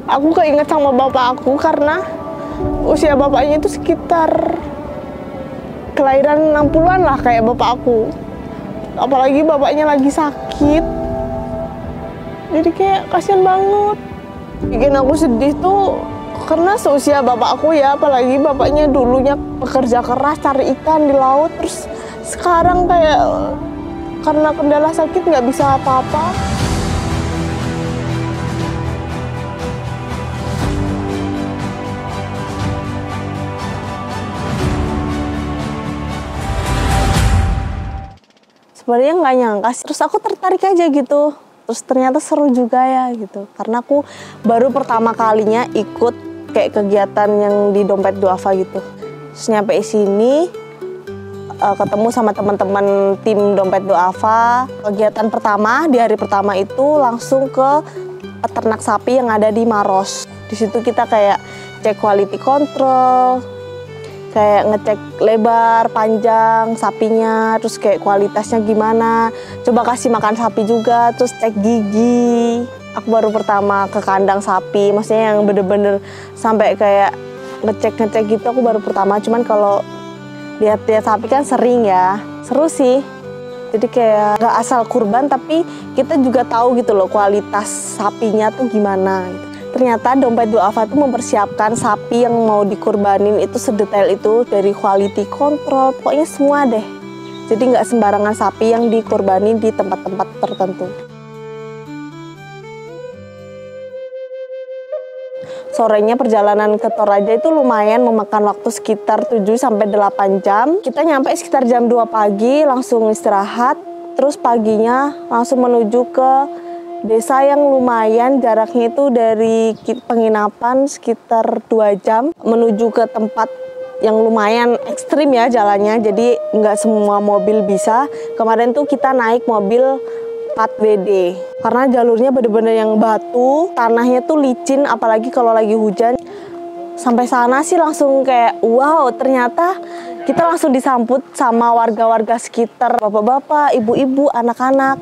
Aku keinget sama bapak aku karena usia bapaknya itu sekitar kelahiran 60-an lah kayak bapak aku. Apalagi bapaknya lagi sakit. Jadi kayak kasihan banget. Bikin aku sedih tuh karena seusia bapak aku ya, apalagi bapaknya dulunya bekerja keras cari ikan di laut, terus sekarang kayak karena kendala sakit nggak bisa apa-apa. Sebenarnya nggak nyangka, terus aku tertarik aja gitu. Terus ternyata seru juga ya gitu. Karena aku baru pertama kalinya ikut kayak kegiatan yang di Dompet Duafa gitu. Terus nyampe sini ketemu sama teman-teman tim Dompet Duafa. Kegiatan pertama di hari pertama itu langsung ke peternak sapi yang ada di Maros. Di situ kita kayak cek quality control, kayak ngecek lebar, panjang sapinya, terus kayak kualitasnya gimana. Coba kasih makan sapi juga, terus cek gigi. Aku baru pertama ke kandang sapi, maksudnya yang bener-bener sampai kayak ngecek gitu aku baru pertama. Cuman kalau lihat-lihat sapi kan sering ya, seru sih. Jadi kayak gak asal kurban, tapi kita juga tahu gitu loh kualitas sapinya tuh gimana gitu. Ternyata Dompet Duafa itu mempersiapkan sapi yang mau dikurbanin itu sedetail itu, dari quality control, pokoknya semua deh. Jadi nggak sembarangan sapi yang dikurbanin di tempat-tempat tertentu. Sorenya perjalanan ke Toraja itu lumayan memakan waktu sekitar 7-8 jam. Kita nyampe sekitar jam 2 pagi, langsung istirahat. Terus paginya langsung menuju ke desa yang lumayan jaraknya itu dari penginapan sekitar 2 jam menuju ke tempat yang lumayan ekstrim ya jalannya, jadi nggak semua mobil bisa. Kemarin tuh kita naik mobil 4WD karena jalurnya bener-bener yang batu, tanahnya tuh licin apalagi kalau lagi hujan. Sampai sana sih langsung kayak wow, ternyata kita langsung disambut sama warga-warga sekitar, bapak-bapak, ibu-ibu, anak-anak.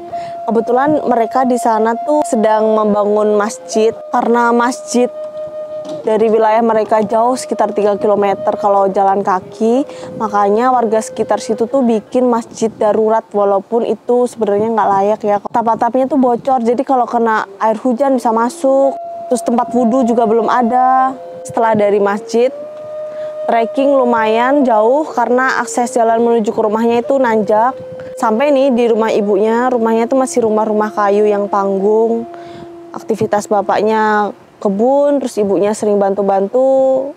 Kebetulan mereka di sana tuh sedang membangun masjid karena masjid dari wilayah mereka jauh sekitar 3 km kalau jalan kaki. Makanya warga sekitar situ tuh bikin masjid darurat walaupun itu sebenarnya nggak layak ya. Atap-atapnya tuh bocor, jadi kalau kena air hujan bisa masuk. Terus tempat wudhu juga belum ada. Setelah dari masjid, trekking lumayan jauh karena akses jalan menuju ke rumahnya itu nanjak. Sampai nih di rumah ibunya, rumahnya tuh masih rumah-rumah kayu yang panggung. Aktivitas bapaknya kebun, terus ibunya sering bantu-bantu.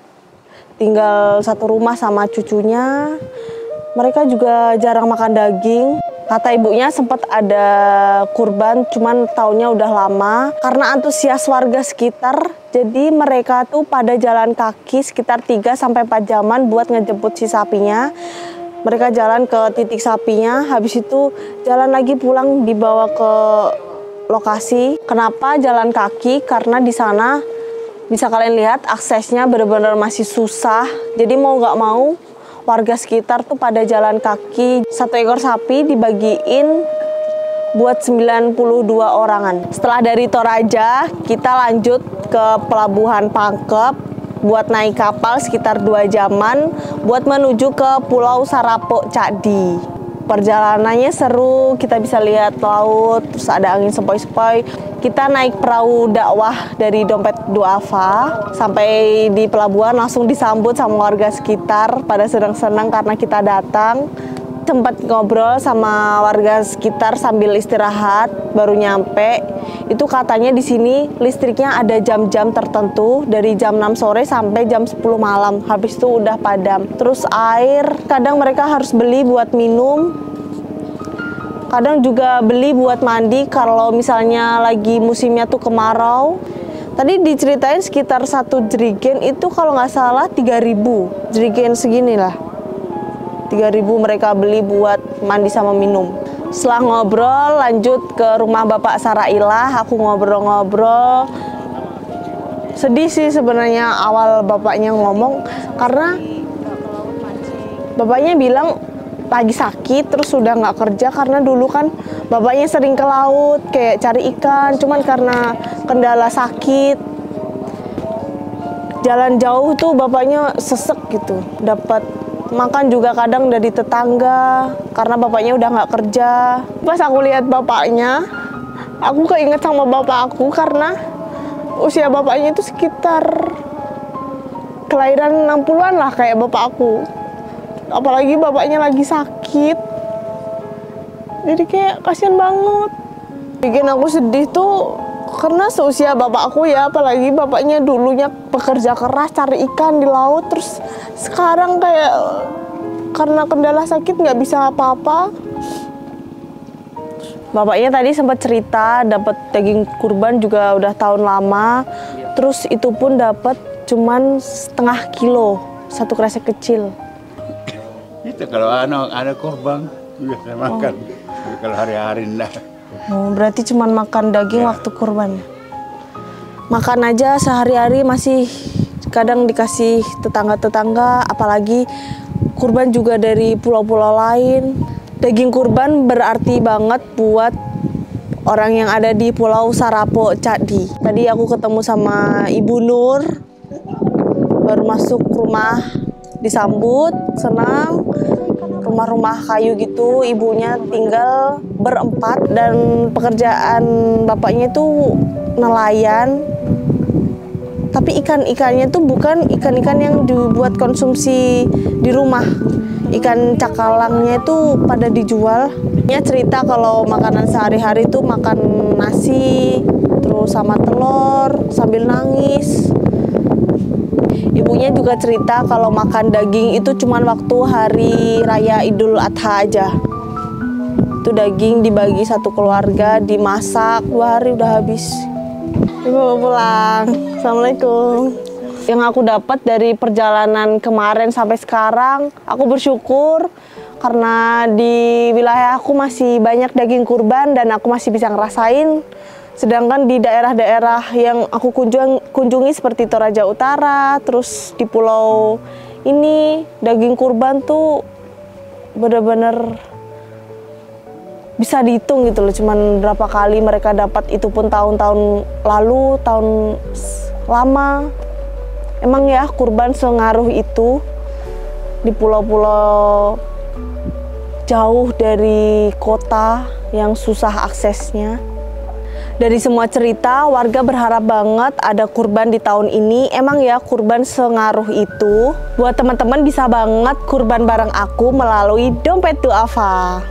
Tinggal satu rumah sama cucunya. Mereka juga jarang makan daging. Kata ibunya sempat ada kurban, cuman tahunnya udah lama. Karena antusias warga sekitar, jadi mereka tuh pada jalan kaki sekitar 3-4 jaman buat ngejemput si sapinya. Mereka jalan ke titik sapinya, habis itu jalan lagi pulang dibawa ke lokasi. Kenapa jalan kaki? Karena di sana bisa kalian lihat aksesnya benar-benar masih susah. Jadi mau nggak mau warga sekitar tuh pada jalan kaki. 1 ekor sapi dibagiin buat 92 orangan. Setelah dari Toraja, kita lanjut ke Pelabuhan Pangkep buat naik kapal sekitar 2 jaman buat menuju ke Pulau Sarapok Cakdi. Perjalanannya seru, kita bisa lihat laut, terus ada angin sepoi-sepoi. Kita naik perahu dakwah dari Dompet Duafa sampai di pelabuhan langsung disambut sama warga sekitar pada senang-senang karena kita datang. Sempat ngobrol sama warga sekitar sambil istirahat, baru nyampe. Itu katanya di sini listriknya ada jam-jam tertentu dari jam 6 sore sampai jam 10 malam. Habis itu udah padam. Terus air, kadang mereka harus beli buat minum. Kadang juga beli buat mandi kalau misalnya lagi musimnya tuh kemarau. Tadi diceritain sekitar 1 jerigen itu kalau nggak salah 3.000. Jerigen segini lah. 3.000 mereka beli buat mandi sama minum. Setelah ngobrol lanjut ke rumah Bapak Sarailah, aku ngobrol-ngobrol. Sedih sih sebenarnya awal bapaknya ngomong karena bapaknya bilang lagi sakit terus sudah nggak kerja karena dulu kan bapaknya sering ke laut kayak cari ikan, cuman karena kendala sakit jalan jauh tuh bapaknya sesek gitu. Dapat makan juga kadang dari tetangga karena bapaknya udah nggak kerja. Pas aku lihat bapaknya, aku keinget sama bapak aku karena usia bapaknya itu sekitar kelahiran 60-an lah kayak bapak aku. Apalagi bapaknya lagi sakit. Jadi kayak kasihan banget. Bikin aku sedih tuh karena seusia bapak aku ya, apalagi bapaknya dulunya pekerja keras cari ikan di laut, terus sekarang kayak karena kendala sakit nggak bisa apa-apa. Bapaknya tadi sempat cerita dapat daging kurban juga udah tahun lama, terus itu pun dapat cuman setengah kilo, satu kresek kecil. Itu kalau ada kurban biasa makan, kalau hari-hari enggak. Oh, berarti cuman makan daging waktu kurban. Makan aja sehari-hari masih kadang dikasih tetangga-tetangga, apalagi kurban juga dari pulau-pulau lain. Daging kurban berarti banget buat orang yang ada di Pulau Sarapo, Cadi. Tadi aku ketemu sama Ibu Nur, baru masuk rumah, disambut, senang. Rumah-rumah kayu gitu, ibunya tinggal berempat dan pekerjaan bapaknya itu nelayan. Tapi ikan-ikannya tuh bukan ikan-ikan yang dibuat konsumsi di rumah. Ikan cakalangnya itu pada dijual. Dia cerita kalau makanan sehari-hari itu makan nasi, terus sama telur sambil nangis. Ibunya juga cerita kalau makan daging itu cuma waktu hari raya Idul Adha aja. Itu daging dibagi satu keluarga, dimasak 2 hari udah habis. Ibu pulang. Assalamualaikum. Yang aku dapat dari perjalanan kemarin sampai sekarang, aku bersyukur karena di wilayah aku masih banyak daging kurban dan aku masih bisa ngerasain. Sedangkan di daerah-daerah yang aku kunjungi seperti Toraja Utara, terus di pulau ini daging kurban tuh bener-bener bisa dihitung gitu loh. Cuman berapa kali mereka dapat, itu pun tahun-tahun lalu, tahun lama. Emang ya kurban sengaruh itu di pulau-pulau jauh dari kota yang susah aksesnya. Dari semua cerita, warga berharap banget ada kurban di tahun ini. Emang ya kurban sengaruh itu. Buat teman-teman bisa banget kurban bareng aku melalui Dompet Duafa.